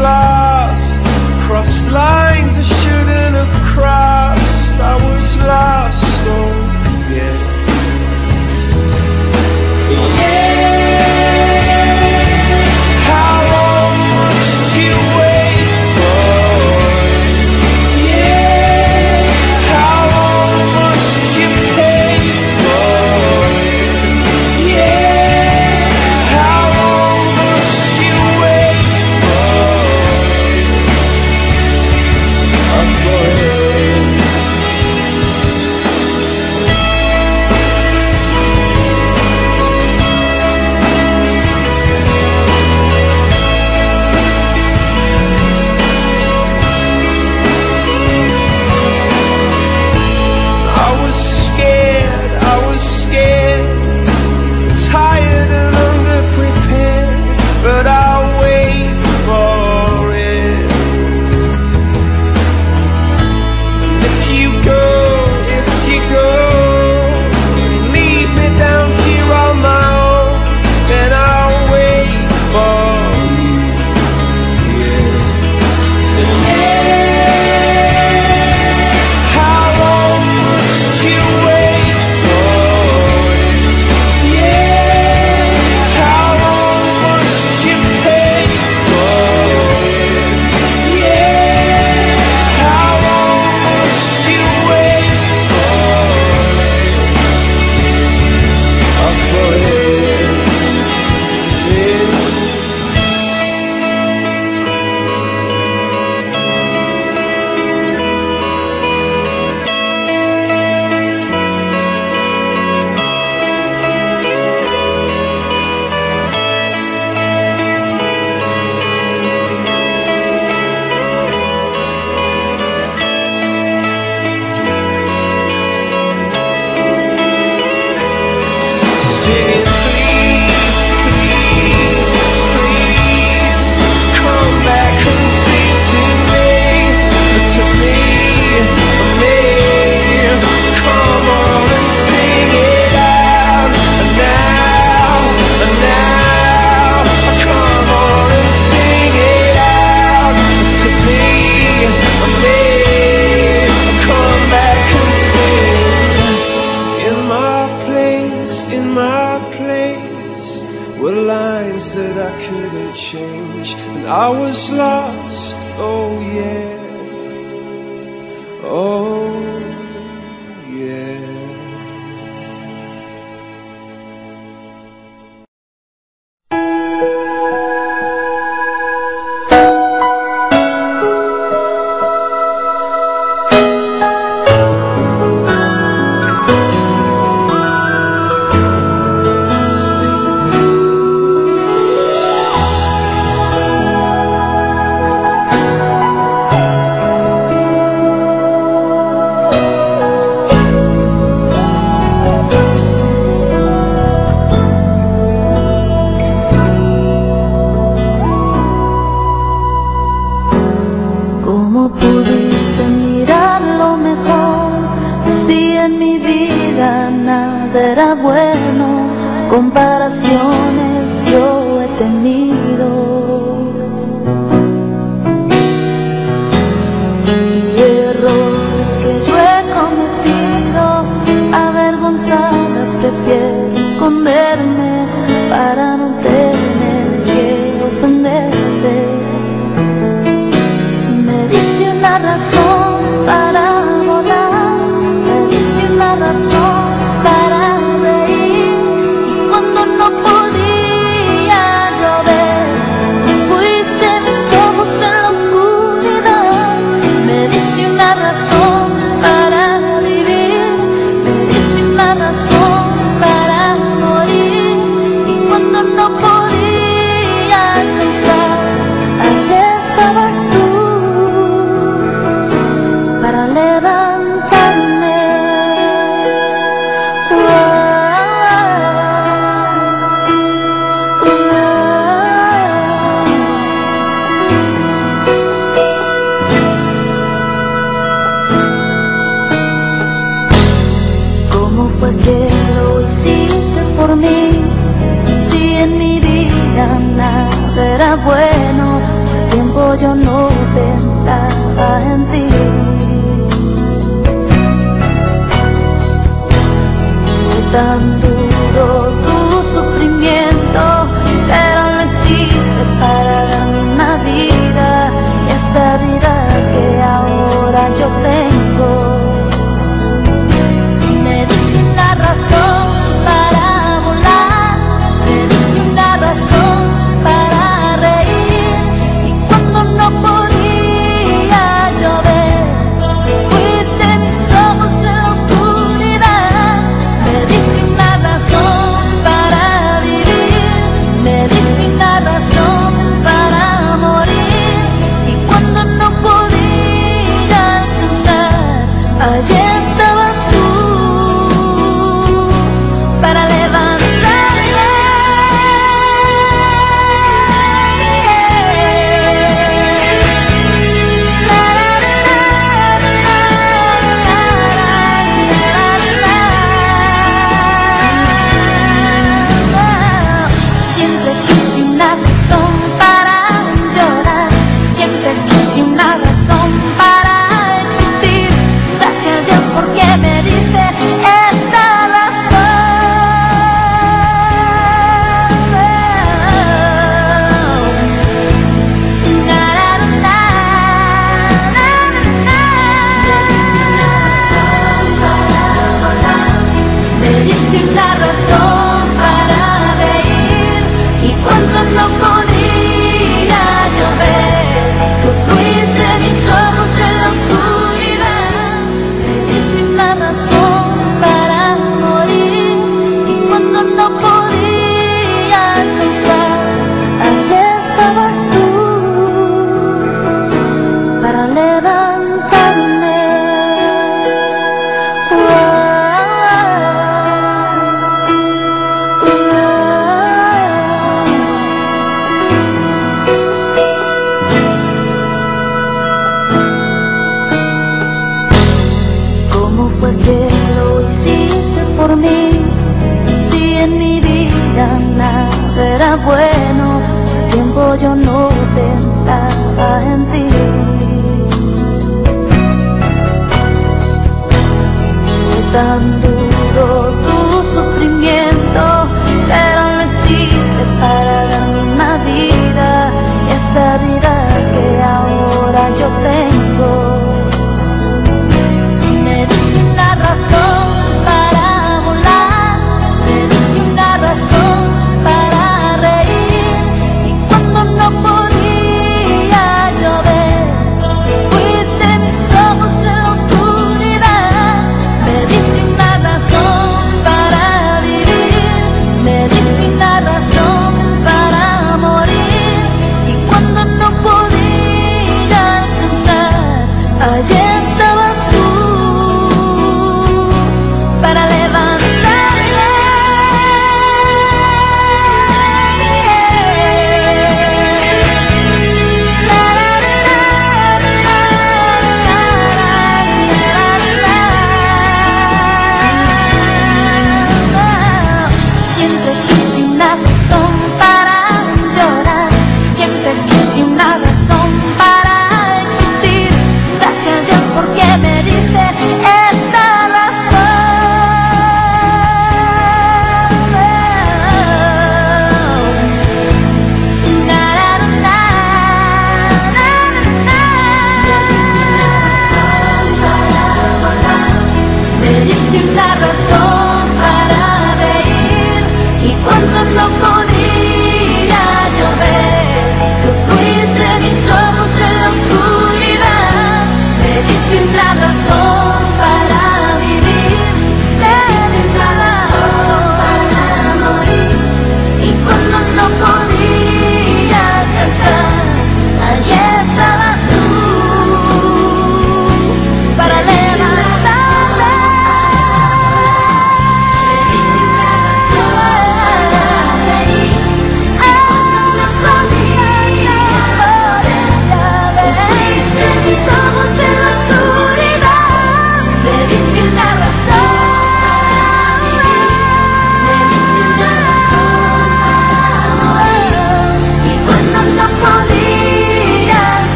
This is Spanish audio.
lost, crossed lines I shouldn't have crossed. I was lost, oh yeah. How long must you wait for? Yeah. How long must you pay for? Yeah. How long must you wait for it? Tired and underprepared, but I'll wait for it. And if you go, and leave me down here on my own, then I'll wait for you. Yeah. How long must you wait for? I was lost, oh yeah, oh yeah. Comparaciones yo he tenido y errores que yo he cometido. Avergonzada prefiero esconderme para no tener que ofenderte. Me diste una razón para volar, me diste una razón para reír. Cuando no podía llover, tú fuiste mis ojos en la oscuridad. Me diste una razón para vivir, me diste una razón para morir. Y cuando no podía pensar, allí estabas tú para levantarme. Que lo hiciste por mí, si en mi vida nada era bueno, el tiempo tan duro tu sufrimiento, pero lo hiciste para darme una vida, y esta vida que ahora yo tengo. Me diste una razón para volar, me diste una razón para reír, y cuando no podía llover, fuiste mis ojos en la oscuridad. Me diste una razón para vivir, me diste una razón para morir, y cuando no podía alcanzar, allí estabas tú para levantarme. Siempre quise una razón para llorar, siempre quise una razón para existir. Gracias Dios porque me diste esta me diste una razón para reír, y cuando no podía llover, tú fuiste mis ojos en la oscuridad. Me diste una razón para morir, y cuando no podía alcanzar, allí estabas tú para levantarme. ¿Cómo fue que lo hiciste por mí? Si en mi vida nada era bueno, tiempo yo no pensaba en ti. Fue tan duro